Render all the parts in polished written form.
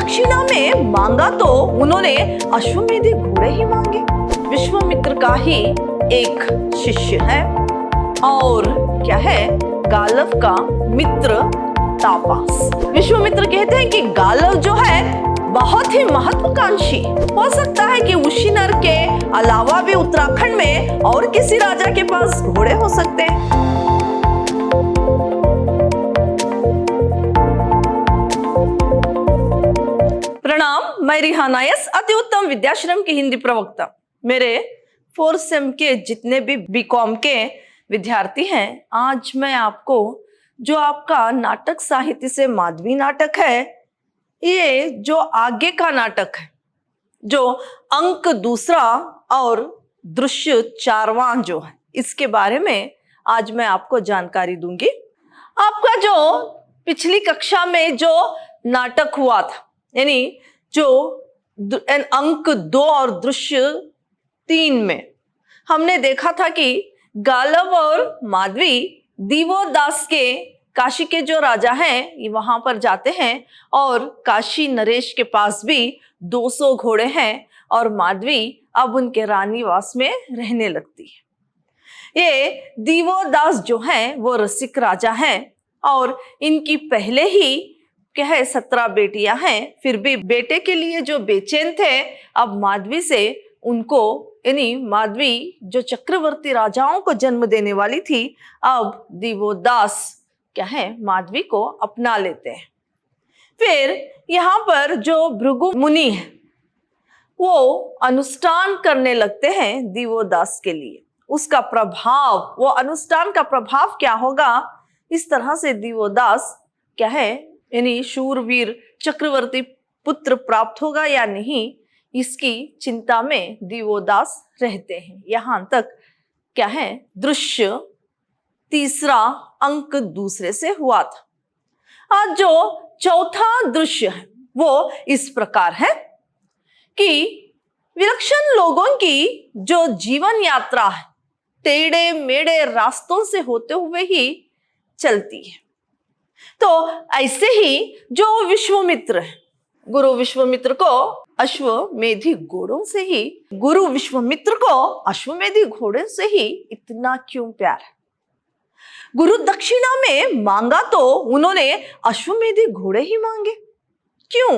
दक्षिणा में मांगा तो उन्होंने अश्वमेधी घोड़े ही मांगे। विश्वामित्र का ही एक शिष्य है और क्या है, गालव का मित्र तापास। विश्वामित्र कहते हैं कि गालव जो है बहुत ही महत्वाकांक्षी, हो सकता है कि उशीनर के अलावा भी उत्तराखंड में और किसी राजा के पास घोड़े हो सकते हैं। प्रणाम, मैं रिहाना यस, अति उत्तम विद्याश्रम की हिंदी प्रवक्ता। मेरे 4th सेम के जितने भी बीकॉम के विद्यार्थी हैं, आज मैं आपको जो आपका नाटक साहित्य से माधवी नाटक है, ये जो आगे का नाटक है, जो अंक दूसरा और दृश्य 4वां जो है, इसके बारे में आज मैं आपको जानकारी दूंगी। आपका जो पिछली कक्षा में जो नाटक हुआ था, यानी जो अंक 2 और दृश्य 3 में हमने देखा था कि गालव और माधवी दिवोदास के काशी के जो राजा हैं वहां पर जाते हैं और काशी नरेश के पास भी 200 घोड़े हैं और माधवी अब उनके रानीवास में रहने लगती है। ये दिवोदास जो हैं वो रसिक राजा हैं और इनकी पहले ही क्या है 17 बेटियां हैं, फिर भी बेटे के लिए जो बेचैन थे, अब माधवी से उनको, यानी माधवी जो चक्रवर्ती राजाओं को जन्म देने वाली थी, अब दिवोदास क्या है माधवी को अपना लेते हैं। फिर यहाँ पर जो भृगु मुनि है वो अनुष्ठान करने लगते हैं दिवोदास के लिए। उसका प्रभाव, वो अनुष्ठान का प्रभाव क्या होगा, इस तरह से दिवोदास क्या है, यानी शूरवीर चक्रवर्ती पुत्र प्राप्त होगा या नहीं, इसकी चिंता में दिवोदास रहते हैं। यहां तक क्या है दृश्य 3 अंक दूसरे से हुआ था। आज जो 4था दृश्य है वो इस प्रकार है कि विलक्षण लोगों की जो जीवन यात्रा है टेढ़े मेढ़े रास्तों से होते हुए ही चलती है। तो ऐसे ही जो विश्वामित्र है, गुरु विश्वामित्र को अश्वमेधी घोड़ों से ही, गुरु विश्वामित्र को अश्वमेधी घोड़े से ही इतना क्यों प्यार है? गुरु दक्षिणा में मांगा तो उन्होंने अश्वमेधी घोड़े ही मांगे, क्यों?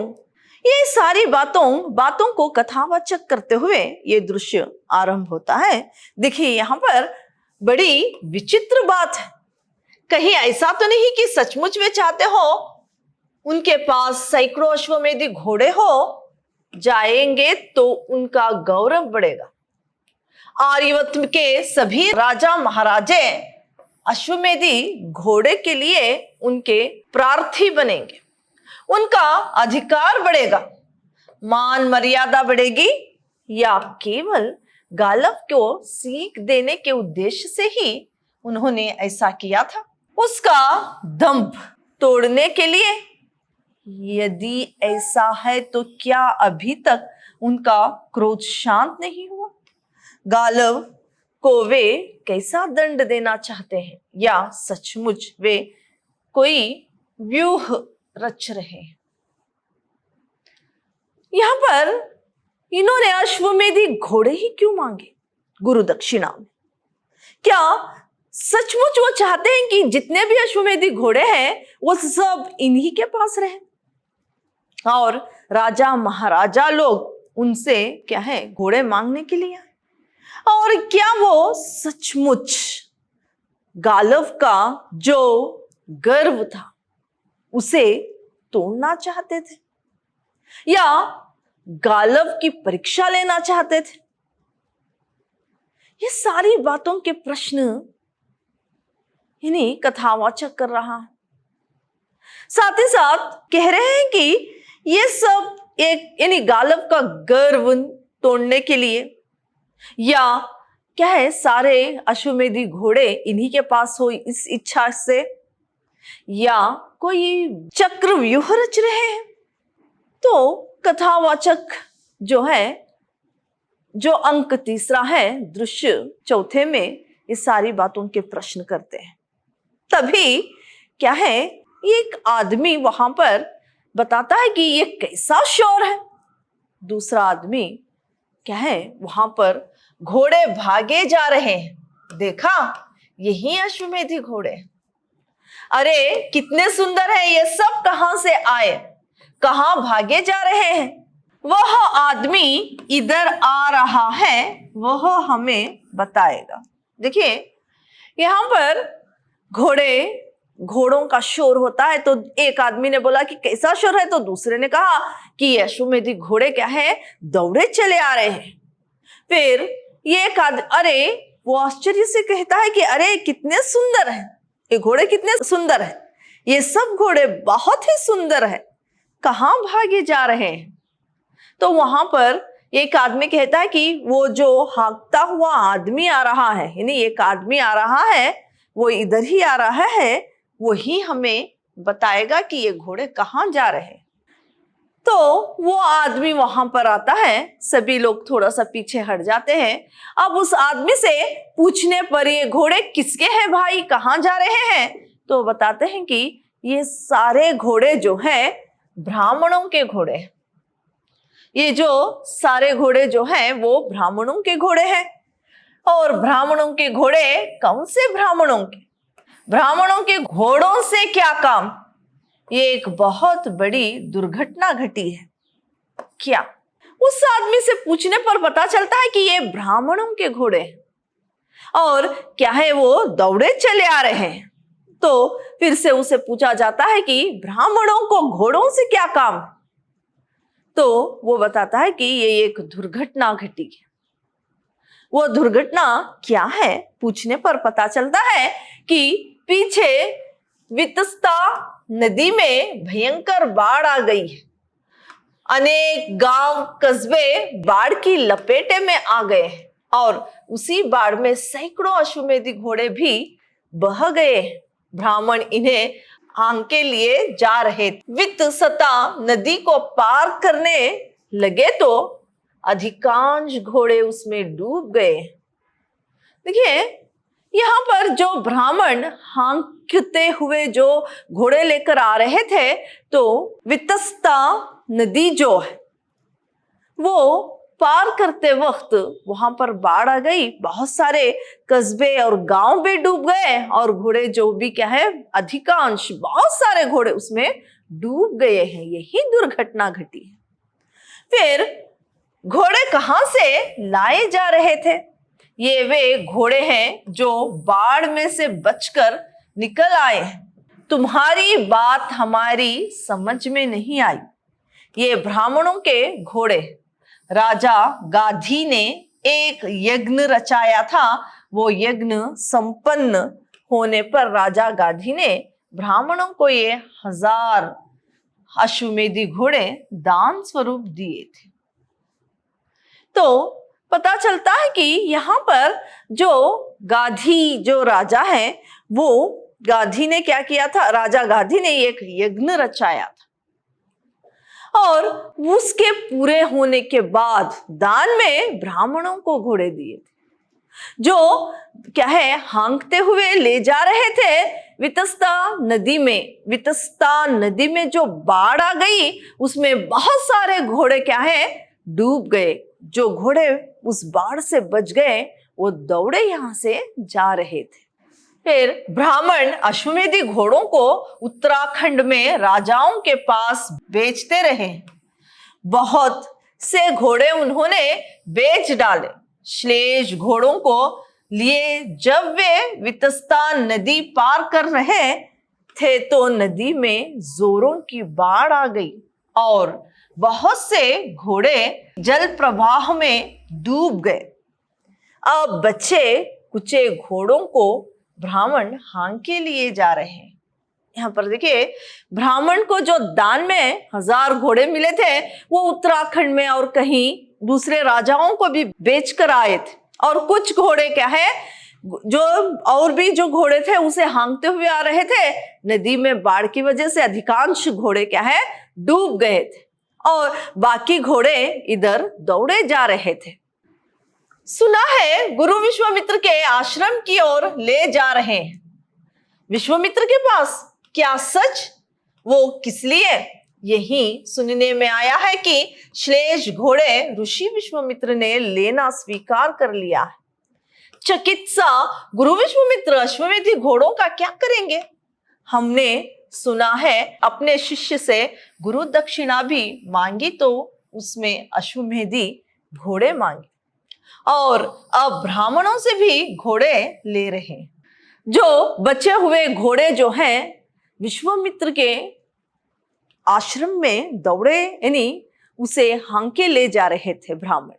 ये सारी बातों को कथावाचक करते हुए ये दृश्य आरंभ होता है। देखिए यहाँ पर बड़ी विचित्र बात है। कहीं ऐसा तो नहीं कि सचमुच वे चाहते हो उनके पास सैकड़ों अश्वमेधी घोड़े हो, जाएंगे तो उनका गौरव बढ़ेगा। आर्यवत के सभी राजा महाराजे अश्वमेधी घोड़े के लिए उनके प्रार्थी बनेंगे, उनका अधिकार बढ़ेगा, मान मर्यादा बढ़ेगी, या केवल गालव को सीख देने के उद्देश्य से ही उन्होंने ऐसा किया था? उसका दंभ तोड़ने के लिए? यदि ऐसा है तो क्या अभी तक उनका क्रोध शांत नहीं हुआ? गालव को वे कैसा दंड देना चाहते हैं, या सचमुच वे कोई व्यूह रच रहे हैं? यहां पर इन्होंने अश्वमेधी घोड़े ही क्यों मांगे गुरु दक्षिणा में? क्या सचमुच वो चाहते हैं कि जितने भी अश्वमेधी घोड़े हैं वो सब इन्हीं के पास रहे और राजा महाराजा लोग उनसे क्या है घोड़े मांगने के लिए आए? और क्या वो सचमुच गालव का जो गर्व था उसे तोड़ना चाहते थे, या गालव की परीक्षा लेना चाहते थे? ये सारी बातों के प्रश्न इन्हीं कथावाचक कर रहा है। साथ ही साथ कह रहे हैं कि ये सब एक यानी गालव का गर्व तोड़ने के लिए, या क्या है सारे अश्वमेधी घोड़े इन्हीं के पास हो इस इच्छा से, या कोई चक्रव्यूह रच रहे हैं? तो कथावाचक जो है, जो अंक 3 है दृश्य 4 में, इस सारी बातों के प्रश्न करते हैं। तभी क्या है एक आदमी वहां पर बताता है कि ये कैसा शोर है। दूसरा आदमी क्या है, वहां पर घोड़े भागे जा रहे हैं, देखा, यही अश्वमेधी घोड़े। अरे कितने सुंदर है ये सब, कहां से आए, कहां भागे जा रहे हैं। वह आदमी इधर आ रहा है, वह हमें बताएगा। देखिए यहां पर घोड़ों का शोर होता है, तो एक आदमी ने बोला कि कैसा शोर है, तो दूसरे ने कहा कि ये अश्वमेधी घोड़े क्या है, दौड़े चले आ रहे हैं। फिर ये अरे वो आश्चर्य से कहता है कि अरे कितने सुंदर हैं ये घोड़े, कितने सुंदर हैं, ये सब घोड़े बहुत ही सुंदर है, कहां भागे जा रहे हैं। तो वहां पर एक आदमी कहता है कि वो जो हाँकता हुआ आदमी आ रहा है, यानी एक आदमी आ रहा है, वो इधर ही आ रहा है, वही हमें बताएगा कि ये घोड़े कहां जा रहे हैं। तो वो आदमी वहां पर आता है, सभी लोग थोड़ा सा पीछे हट जाते हैं। अब उस आदमी से पूछने पर ये घोड़े किसके हैं भाई, कहां जा रहे हैं, तो बताते हैं कि ये सारे घोड़े जो हैं ब्राह्मणों के घोड़े हैं। ये जो सारे घोड़े जो हैं वो ब्राह्मणों के घोड़े हैं। और ब्राह्मणों के घोड़े, कौन से ब्राह्मणों के? ब्राह्मणों के घोड़ों से क्या काम? ये एक बहुत बड़ी दुर्घटना घटी है। क्या? उस आदमी से पूछने पर पता चलता है कि ये ब्राह्मणों के घोड़े हैं और क्या है, वो दौड़े चले आ रहे हैं। तो फिर से उसे पूछा जाता है कि ब्राह्मणों को घोड़ों से क्या काम? तो वो बताता है कि ये एक दुर्घटना घटी है। वो दुर्घटना क्या है? पूछने पर पता चलता है कि पीछे वितस्ता नदी में भयंकर बाढ़ आ गई है। अनेक गांव कस्बे बाढ़ की लपेटे में आ गए हैं और उसी बाढ़ में सैकड़ों अश्वमेधी घोड़े भी बह गए। ब्राह्मण इन्हें आंग के लिए जा रहे थे। वितस्ता नदी को पार करने लगे तो अधिकांश घोड़े उसमें डूब गए। देखिए यहाँ पर जो ब्राह्मण हाँकते हुए जो घोड़े लेकर आ रहे थे, तो वितस्ता नदी जो है वो पार करते वक्त वहां पर बाढ़ आ गई, बहुत सारे कस्बे और गांव भी डूब गए और घोड़े जो भी क्या है, अधिकांश बहुत सारे घोड़े उसमें डूब गए हैं। यही दुर्घटना घटी है। फिर घोड़े कहां से लाए जा रहे थे? ये वे घोड़े हैं जो बाढ़ में से बचकर निकल आए हैं। तुम्हारी बात हमारी समझ में नहीं आई। ये ब्राह्मणों के घोड़े, राजा गाधी ने एक यज्ञ रचाया था। वो यज्ञ संपन्न होने पर राजा गाधी ने ब्राह्मणों को ये 1000 अश्वमेधी घोड़े दान स्वरूप दिए थे। तो पता चलता है कि यहाँ पर जो गाधी जो राजा है, वो गाधी ने क्या किया था, राजा गाधी ने एक यज्ञ रचाया था और उसके पूरे होने के बाद दान में ब्राह्मणों को घोड़े दिए थे, जो क्या है, हाँकते हुए ले जा रहे थे वितस्ता नदी में। वितस्ता नदी में जो बाढ़ आ गई उसमें बहुत सारे घोड़े क्या है, डूब गए। जो घोड़े उस बाढ़ से बच गए वो दौड़े यहां से जा रहे थे। फिर ब्राह्मण अश्वमेधी घोड़ों को उत्तराखंड में राजाओं के पास बेचते रहे। बहुत से घोड़े उन्होंने बेच डाले। श्लेष घोड़ों को लिए जब वे वितस्ता नदी पार कर रहे थे तो नदी में जोरों की बाढ़ आ गई और बहुत से घोड़े जल प्रवाह में डूब गए। अब बच्चे कुचे घोड़ों को ब्राह्मण हाँक के लिए जा रहे हैं। यहाँ पर देखिए, ब्राह्मण को जो दान में 1000 घोड़े मिले थे वो उत्तराखंड में और कहीं दूसरे राजाओं को भी बेच कर आए थे और कुछ घोड़े क्या है, जो और भी जो घोड़े थे उसे हाँकते हुए आ रहे थे। नदी में बाढ़ की वजह से अधिकांश घोड़े क्या है, डूब गए थे और बाकी घोड़े इधर दौड़े जा रहे थे। सुना है गुरु विश्वामित्र के आश्रम की ओर ले जा रहे हैं। विश्वामित्र के पास? क्या सच? वो किस लिए? यही सुनने में आया है कि श्लेष घोड़े ऋषि विश्वामित्र ने लेना स्वीकार कर लिया है। चकित सा गुरु विश्वामित्र अश्वमेधी घोड़ों का क्या करेंगे? हमने सुना है अपने शिष्य से गुरु दक्षिणा भी मांगी तो उसमें अश्वमेधी घोड़े मांगे, और अब ब्राह्मणों से भी घोड़े ले रहे हैं। जो बचे हुए घोड़े जो हैं विश्वामित्र के आश्रम में दौड़े, यानी उसे हांके ले जा रहे थे ब्राह्मण।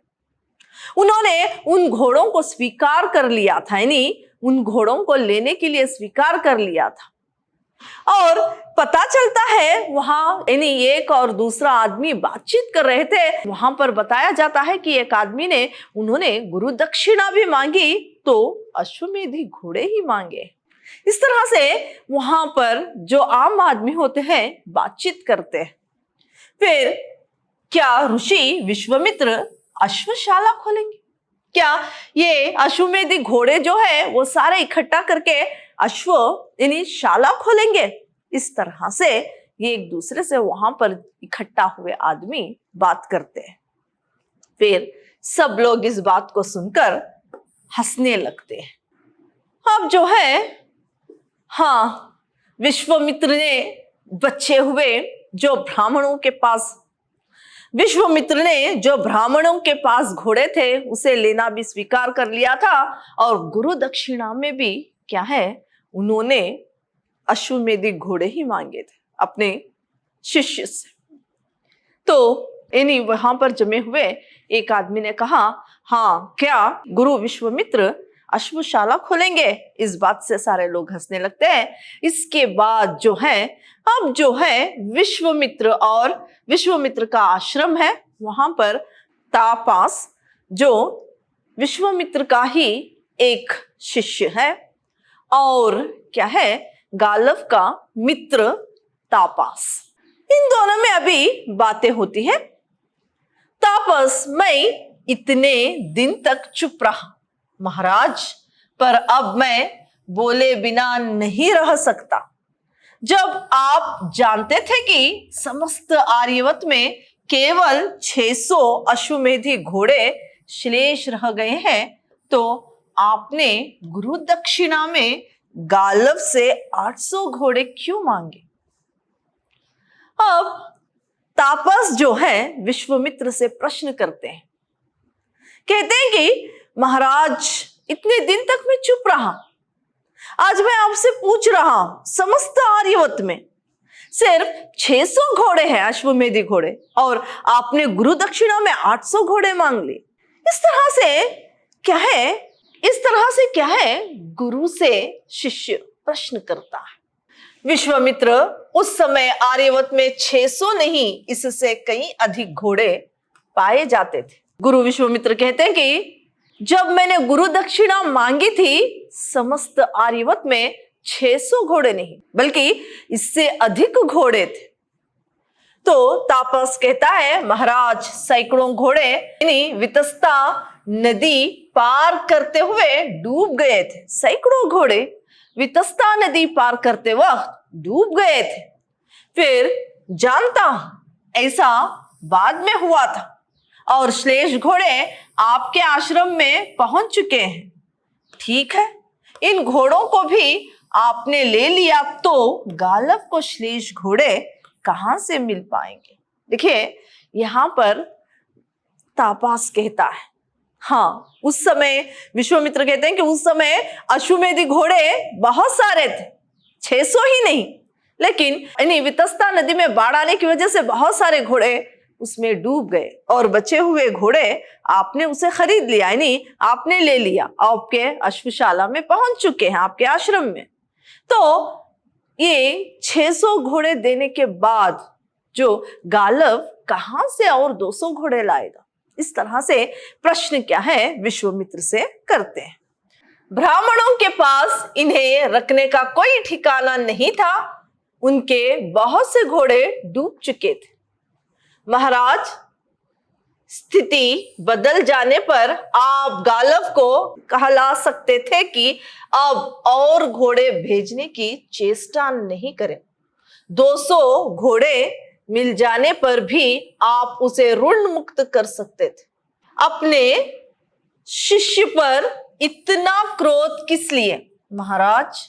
उन्होंने उन घोड़ों को स्वीकार कर लिया था, यानी उन घोड़ों को लेने के लिए स्वीकार कर लिया था। और पता चलता है वहां यानी एक और दूसरा आदमी बातचीत कर रहे थे। वहां पर बताया जाता है कि एक आदमी ने उन्होंने गुरु दक्षिणा भी मांगी तो अश्वमेधी घोड़े ही मांगे। इस तरह से वहां पर जो आम आदमी होते हैं बातचीत करते हैं। फिर क्या ऋषि विश्वामित्र अश्वशाला खोलेंगे? क्या ये अश्वमेधी घोड़े जो है वो सारे इकट्ठा करके अश्व यानी शाला खोलेंगे? इस तरह से ये एक दूसरे से वहां पर इकट्ठा हुए आदमी बात करते हैं। फिर सब लोग इस बात को सुनकर हंसने लगते हैं। अब जो है विश्वामित्र ने बचे हुए जो ब्राह्मणों के पास घोड़े थे उसे लेना भी स्वीकार कर लिया था, और गुरु दक्षिणा में भी क्या है उन्होंने अश्वमेधी घोड़े ही मांगे थे अपने शिष्य से। तो यानी वहां पर जमे हुए एक आदमी ने कहा, हाँ क्या गुरु विश्वामित्र अश्वशाला खोलेंगे? इस बात से सारे लोग हंसने लगते हैं। इसके बाद जो है अब जो है विश्वामित्र का आश्रम है, वहां पर तापास जो विश्वामित्र का ही एक शिष्य है, और क्या है गालव का मित्र तापास। इन दोनों में अभी बातें होती है। तापस, मैं इतने दिन तक चुप रहा महाराज, पर अब मैं बोले बिना नहीं रह सकता। जब आप जानते थे कि समस्त आर्यवत में केवल 600 अश्वमेधी घोड़े शेष रह गए हैं, तो आपने गुरु दक्षिणा में गालव से 800 घोड़े क्यों मांगे? अब तापस जो है विश्वामित्र से प्रश्न करते हैं, कहते हैं कि महाराज इतने दिन तक मैं चुप रहा, आज मैं आपसे पूछ रहा हूं समस्त आर्यवत में सिर्फ 600 घोड़े हैं अश्वमेधी घोड़े, और आपने गुरु दक्षिणा में 800 घोड़े मांग लिए। इस तरह से क्या है गुरु से शिष्य प्रश्न करता है। विश्वामित्र उस समय आर्यवत में 600 नहीं इससे कई अधिक घोड़े पाए जाते थे। गुरु विश्वामित्र कहते हैं कि जब मैंने गुरु दक्षिणा मांगी थी समस्त आर्यवत में 600 घोड़े नहीं बल्कि इससे अधिक घोड़े थे। तो तापस कहता है महाराज सैकड़ों घोड़े यानी वितस्ता नदी पार करते हुए डूब गए थे। सैकड़ों घोड़े वितस्ता नदी पार करते वक्त डूब गए थे। फिर जानता हूं ऐसा बाद में हुआ था, और श्लेष घोड़े आपके आश्रम में पहुंच चुके हैं। ठीक है, इन घोड़ों को भी आपने ले लिया तो गालव को श्लेष घोड़े कहां से मिल पाएंगे? देखिए यहां पर तापास कहता है, हाँ उस समय विश्वामित्र कहते हैं कि उस समय अश्वमेधी घोड़े बहुत सारे थे, 600 ही नहीं, लेकिन वितस्ता नदी में बाढ़ आने की वजह से बहुत सारे घोड़े उसमें डूब गए, और बचे हुए घोड़े आपने उसे खरीद लिया, यानी आपने ले लिया, आपके अश्वशाला में पहुंच चुके हैं आपके आश्रम में। तो ये 600 घोड़े देने के बाद जो गालव कहां से और 200 घोड़े लाएगा? इस तरह से प्रश्न क्या है विश्वामित्र से करते हैं। ब्राह्मणों के पास इन्हें रखने का कोई ठिकाना नहीं था, उनके बहुत से घोड़े डूब चुके थे। महाराज स्थिति बदल जाने पर आप गालव को कहला सकते थे कि अब और घोड़े भेजने की चेष्टा नहीं करें। 200 घोड़े मिल जाने पर भी आप उसे ऋण मुक्त कर सकते थे। अपने शिष्य पर इतना क्रोध किस लिए महाराज?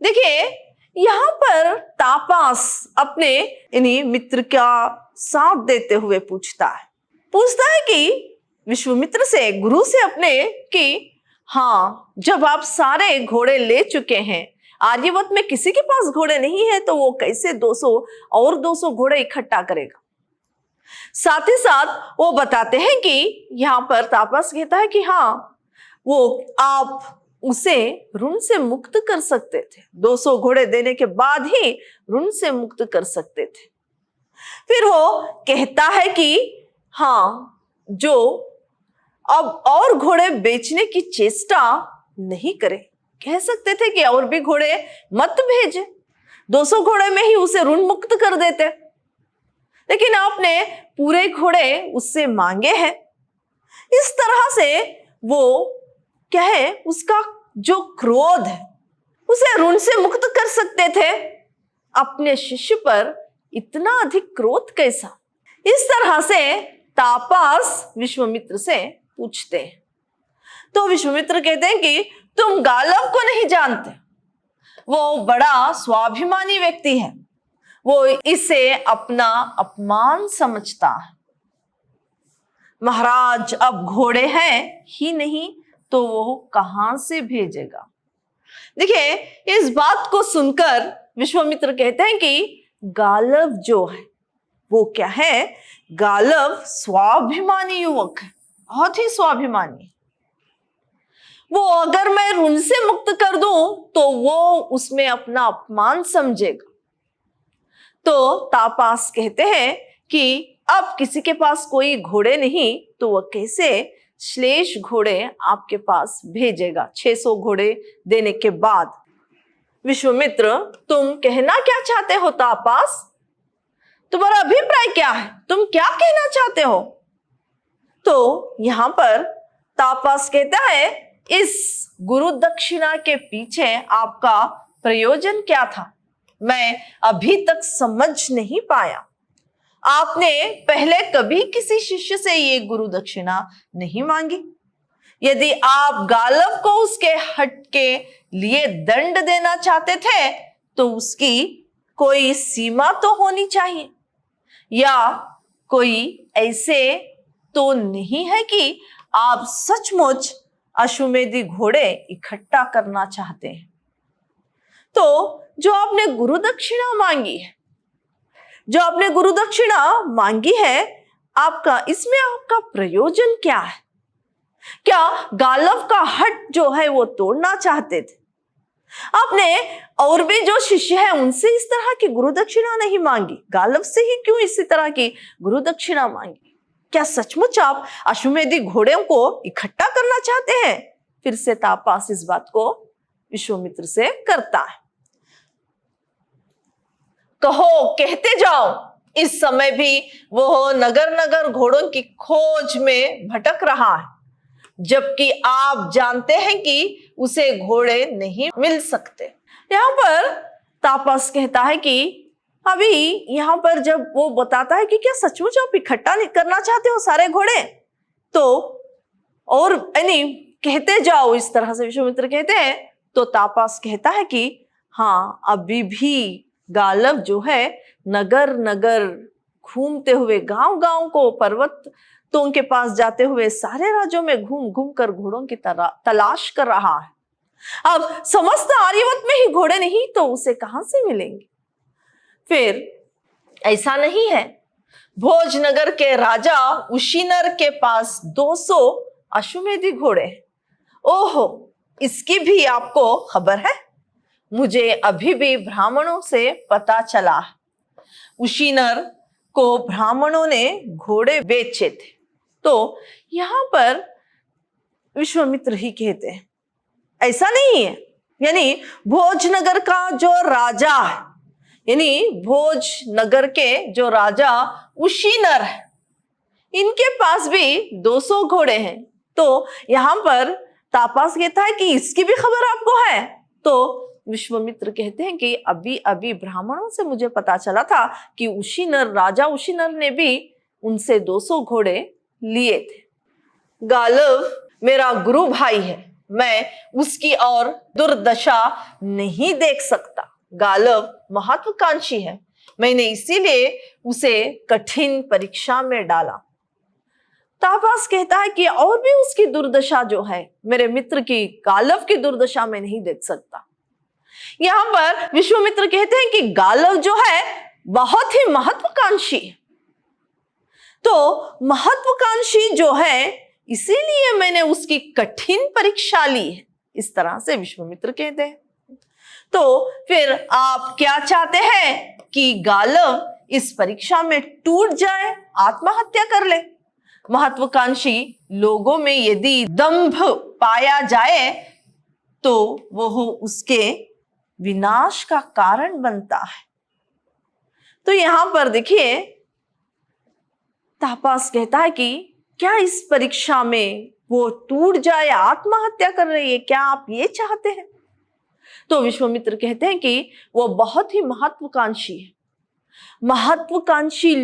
देखिए, यहां पर तापास अपने इन्हीं मित्र का साथ देते हुए पूछता है कि विश्वामित्र से, गुरु से अपने, कि हाँ, जब आप सारे घोड़े ले चुके हैं, आर्यवत में किसी के पास घोड़े नहीं है, तो वो कैसे 200 घोड़े इकट्ठा करेगा? साथ ही साथ वो बताते हैं कि यहां पर तापस कहता है कि हाँ, वो आप उसे ऋण से मुक्त कर सकते थे, 200 घोड़े देने के बाद ही ऋण से मुक्त कर सकते थे। फिर वो कहता है कि हाँ, जो अब और घोड़े बेचने की चेष्टा नहीं करे, कह सकते थे कि और भी घोड़े मत भेजे, 200 घोड़े में ही उसे ऋण मुक्त कर देते, लेकिन आपने पूरे घोड़े उससे मांगे हैं। इस तरह से वो क्या है, उसका जो क्रोध है उसे ऋण से मुक्त कर सकते थे। अपने शिष्य पर इतना अधिक क्रोध कैसा? इस तरह से तापास विश्वामित्र से पूछते हैं। तो विश्वामित्र कहते हैं कि तुम गालव को नहीं जानते, वो बड़ा स्वाभिमानी व्यक्ति है, वो इसे अपना अपमान समझता है। महाराज, अब घोड़े हैं ही नहीं तो वो कहां से भेजेगा? देखिए, इस बात को सुनकर विश्वामित्र कहते हैं कि गालव जो है वो क्या है? गालव स्वाभिमानी युवक है, बहुत ही स्वाभिमानी। वो अगर मैं ऋण से मुक्त कर दूं तो वो उसमें अपना अपमान समझेगा। तो तापास कहते हैं कि अब किसी के पास कोई घोड़े नहीं तो वह कैसे श्लेष घोड़े आपके पास भेजेगा 600 घोड़े देने के बाद? विश्वामित्र, तुम कहना क्या चाहते हो तापास? तुम्हारा अभिप्राय क्या है? तुम क्या कहना चाहते हो? तो यहां पर तापास कहता है, इस गुरु दक्षिणा के पीछे आपका प्रयोजन क्या था? मैं अभी तक समझ नहीं पाया। आपने पहले कभी किसी शिष्य से ये गुरु दक्षिणा नहीं मांगी। यदि आप गालव को उसके हट के लिए दंड देना चाहते थे तो उसकी कोई सीमा तो होनी चाहिए, या कोई ऐसे तो नहीं है कि आप सचमुच अश्वमेधी घोड़े इकट्ठा करना चाहते हैं। तो जो आपने गुरु दक्षिणा मांगी है, इसमें आपका प्रयोजन क्या है? क्या गालव का हट जो है वो तोड़ना चाहते थे? आपने और भी जो शिष्य है उनसे इस तरह की गुरु दक्षिणा नहीं मांगी, गालव से ही क्यों इसी तरह की गुरु दक्षिणा मांगी? क्या सचमुच आप अश्वमेधी घोड़ों को इकट्ठा करना चाहते हैं? फिर से तापास इस बात को विश्वामित्र से करता है। कहो, कहते जाओ। इस समय भी वो नगर नगर घोड़ों की खोज में भटक रहा है, जबकि आप जानते हैं कि उसे घोड़े नहीं मिल सकते। यहाँ पर तापस कहता है कि अभी यहाँ पर जब वो बताता है कि क्या सचमुच आप इकट्ठा करना चाहते हो सारे घोड़े, तो और यानी कहते जाओ, इस तरह से विश्वामित्र कहते हैं। तो तापस कहता है कि हाँ, अभी भी गालव जो है नगर नगर घूमते हुए, गांव गांव को, पर्वतों के पास जाते हुए सारे राज्यों में घूम घूम कर घोड़ों की तलाश कर रहा है। अब समस्त आर्यवत में ही घोड़े नहीं तो उसे कहां से मिलेंगे? फिर ऐसा नहीं है, भोजनगर के राजा उशीनर के पास 200 अश्वमेधी घोड़े हैं। ओहो, इसकी भी आपको खबर है? मुझे अभी भी ब्राह्मणों से पता चला, उशीनर को ब्राह्मणों ने घोड़े बेचे थे। तो यहां पर विश्वामित्र ही कहते हैं ऐसा नहीं है, यानी भोजनगर का जो राजा है, यानी भोजनगर के जो राजा उशीनर है, इनके पास भी 200 घोड़े हैं। तो यहां पर तापस कहता है कि इसकी भी खबर आपको है? तो विश्वामित्र कहते हैं कि अभी अभी ब्राह्मणों से मुझे पता चला था कि उशीनर, राजा उशीनर ने भी उनसे 200 घोड़े लिए थे। गालव मेरा गुरु भाई है, मैं उसकी और दुर्दशा नहीं देख सकता। गालव महत्वाकांक्षी है, मैंने इसीलिए उसे कठिन परीक्षा में डाला। तापास कहता है कि और भी उसकी दुर्दशा जो है मेरे मित्र की, गालव की दुर्दशा में नहीं देख सकता। यहां पर विश्वामित्र कहते हैं कि गालव जो है बहुत ही महत्वाकांक्षी है, तो महत्वाकांक्षी जो है इसीलिए मैंने उसकी कठिन परीक्षा ली है, इस तरह से विश्वामित्र कहते हैं। तो फिर आप क्या चाहते हैं कि गालव इस परीक्षा में टूट जाए, आत्महत्या कर ले? महत्वाकांक्षी लोगों में यदि दंभ पाया जाए तो वह उसके विनाश का कारण बनता है। तो यहां पर देखिए तापास कहता है कि क्या इस परीक्षा में वो टूट जाए, आत्महत्या कर रही है, क्या आप ये चाहते हैं? तो विश्वामित्र कहते हैं कि वो बहुत ही महत्वाकांक्षी है। महत्वाकांक्षी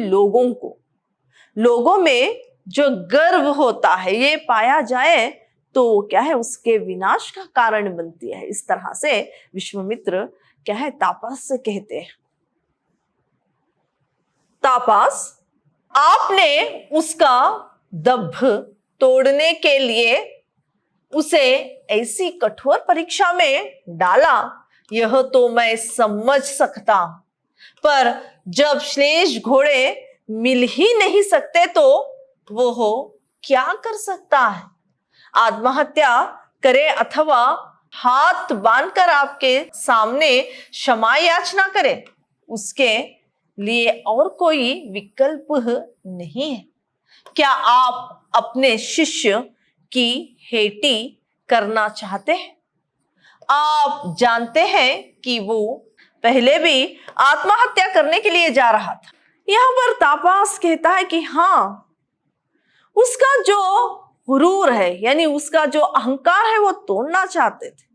लोगों में जो गर्व होता है ये पाया जाए तो क्या है, उसके विनाश का कारण बनती है। इस तरह से विश्वामित्र क्या है, तापास से कहते हैं। तापास, आपने उसका दंभ तोड़ने के लिए उसे ऐसी कठोर परीक्षा में डाला, यह तो मैं समझ सकता हूं, पर जब श्लेष घोड़े मिल ही नहीं सकते तो वो क्या कर सकता है? आत्महत्या करे अथवा हाथ बांधकर आपके सामने क्षमा याचना करे, उसके लिए और कोई विकल्प नहीं है। क्या आप अपने शिष्य की हेटी करना चाहते हैं? आप जानते हैं कि वो पहले भी आत्महत्या करने के लिए जा रहा था। यहां पर तापास कहता है कि हाँ, उसका जो गुरूर है यानी उसका जो अहंकार है वो तोड़ना चाहते थे,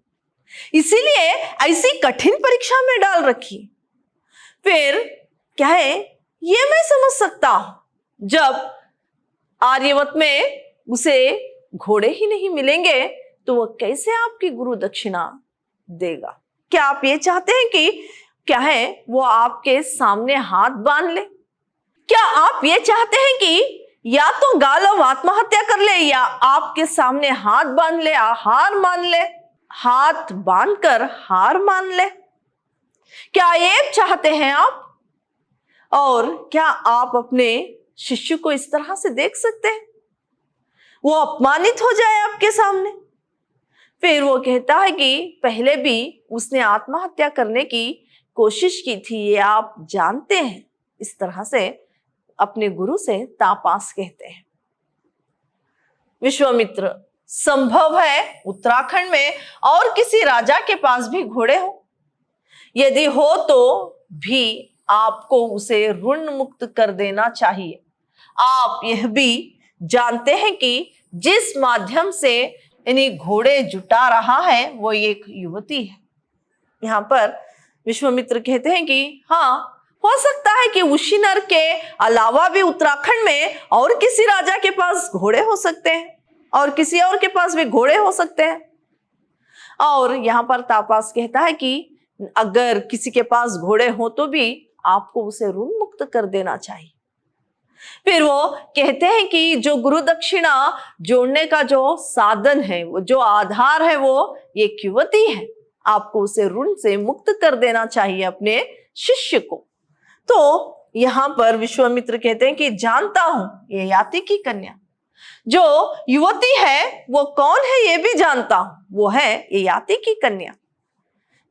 इसीलिए ऐसी कठिन परीक्षा में डाल रखी। फिर क्या है, ये मैं समझ सकता हूं, जब आर्यवत में उसे घोड़े ही नहीं मिलेंगे तो वह कैसे आपकी गुरु दक्षिणा देगा? क्या आप ये चाहते हैं कि क्या है वो आपके सामने हाथ बांध ले? क्या आप ये चाहते हैं कि या तो गालव आत्महत्या कर ले या आपके सामने हाथ बांध ले, हार मान ले, हाथ बांधकर हार मान ले? क्या ये चाहते हैं आप? और क्या आप अपने शिष्य को इस तरह से देख सकते हैं? वो अपमानित हो जाए आपके सामने। फिर वो कहता है कि पहले भी उसने आत्महत्या करने की कोशिश की थी, ये आप जानते हैं। इस तरह से अपने गुरु से तापास कहते हैं। विश्वामित्र, संभव है उत्तराखंड में और किसी राजा के पास भी घोड़े हो, यदि हो तो भी आपको उसे ऋण मुक्त कर देना चाहिए। आप यह भी जानते हैं कि जिस माध्यम से इन्हीं घोड़े जुटा रहा है वो एक युवती है। यहाँ पर विश्वामित्र कहते हैं कि हाँ, हो सकता है कि उशीनर के अलावा भी उत्तराखंड में और किसी राजा के पास घोड़े हो सकते हैं और किसी और के पास भी घोड़े हो सकते हैं। और यहाँ पर तापास कहता है कि अगर किसी के पास घोड़े हो तो भी आपको उसे ऋण मुक्त कर देना चाहिए। फिर वो कहते हैं कि जो गुरु दक्षिणा जोड़ने का जो साधन है, वो जो आधार है, वो एक युवती है। आपको उसे ऋण से मुक्त कर देना चाहिए अपने शिष्य को। तो यहां पर विश्वामित्र कहते हैं कि जानता हूं ये याति की कन्या, जो युवती है वो कौन है ये भी जानता हूं, वो है ये याति की कन्या,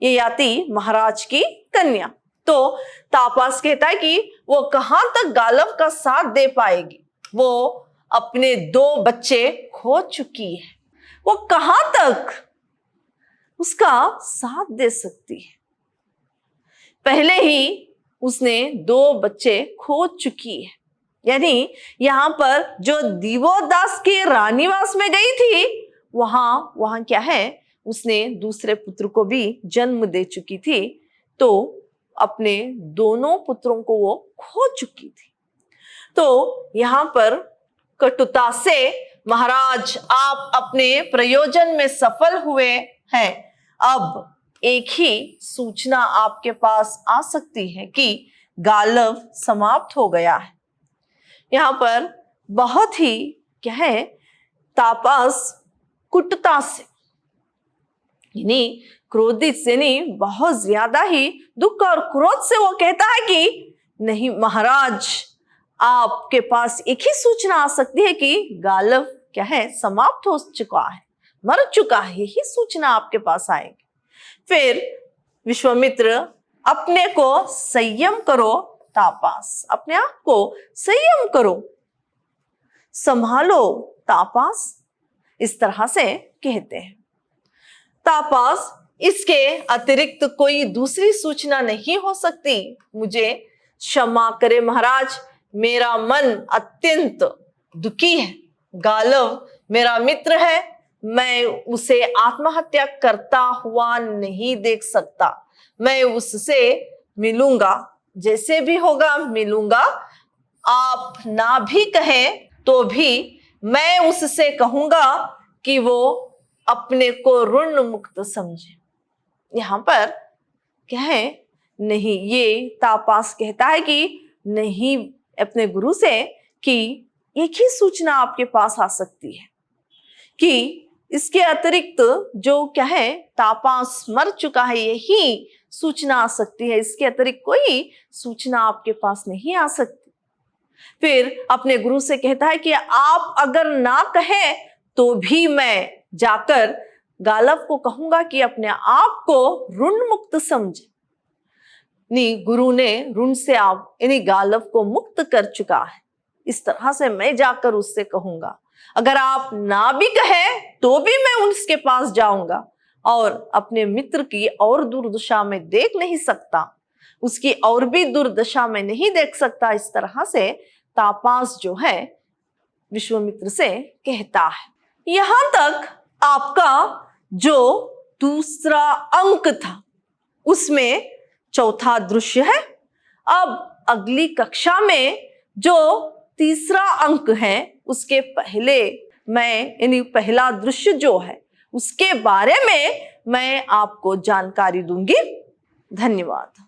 ये याति महाराज की कन्या। तो तापास कहता है कि वो कहां तक गालव का साथ दे पाएगी? वो अपने 2 बच्चे खो चुकी है, वो कहां तक उसका साथ दे सकती है? पहले ही उसने 2 बच्चे खो चुकी है। यानी यहां पर जो दिवोदास के रानीवास में गई थी, वहां क्या है, उसने दूसरे पुत्र को भी जन्म दे चुकी थी, तो अपने दोनों पुत्रों को वो खो चुकी थी। तो यहाँ पर कटुता से महाराज आप अपने प्रयोजन में सफल हुए हैं। अब एक ही सूचना आपके पास आ सकती है कि गालव समाप्त हो गया है। यहाँ पर बहुत ही क्या है, तापस कुटता से यानी क्रोधित से नहीं, बहुत ज्यादा ही दुख और क्रोध से वो कहता है कि नहीं महाराज, आपके पास एक ही सूचना आ सकती है कि गालव क्या है, समाप्त हो चुका है, मर चुका है, यही सूचना आपके पास आएगी। फिर विश्वामित्र, अपने को संयम करो तापस, अपने आप को संयम करो, संभालो तापस, इस तरह से कहते हैं। तापस, इसके अतिरिक्त कोई दूसरी सूचना नहीं हो सकती। मुझे क्षमा करे महाराज, मेरा मन अत्यंत दुखी है। गालव मेरा मित्र है, मैं उसे आत्महत्या करता हुआ नहीं देख सकता। मैं उससे मिलूंगा, जैसे भी होगा मिलूंगा। आप ना भी कहें तो भी मैं उससे कहूंगा कि वो अपने को ऋण मुक्त समझे। यहाँ पर क्या है, नहीं, ये तापस कहता है कि नहीं अपने गुरु से कि एक ही सूचना आपके पास आ सकती है कि इसके अतिरिक्त जो क्या है, तापस मर चुका है, यही सूचना आ सकती है, इसके अतिरिक्त कोई सूचना आपके पास नहीं आ सकती। फिर अपने गुरु से कहता है कि आप अगर ना कहें तो भी मैं जाकर गालव को कहूंगा कि अपने आप को ऋण मुक्त समझे। नहीं, गुरु ने ऋण से आप यानी गालव को मुक्त कर चुका है, इस तरह से मैं जाकर उससे कहूंगा। अगर आप ना भी कहें तो भी मैं उसके पास जाऊंगा और अपने मित्र की और दुर्दशा में देख नहीं सकता, उसकी और भी दुर्दशा में नहीं देख सकता। इस तरह से तापस जो है विश्वामित्र से कहता है। यहां तक आपका जो दूसरा अंक था उसमें चौथा दृश्य है। अब अगली कक्षा में जो तीसरा अंक है उसके पहले मैं यानी पहला दृश्य जो है उसके बारे में मैं आपको जानकारी दूंगी। धन्यवाद।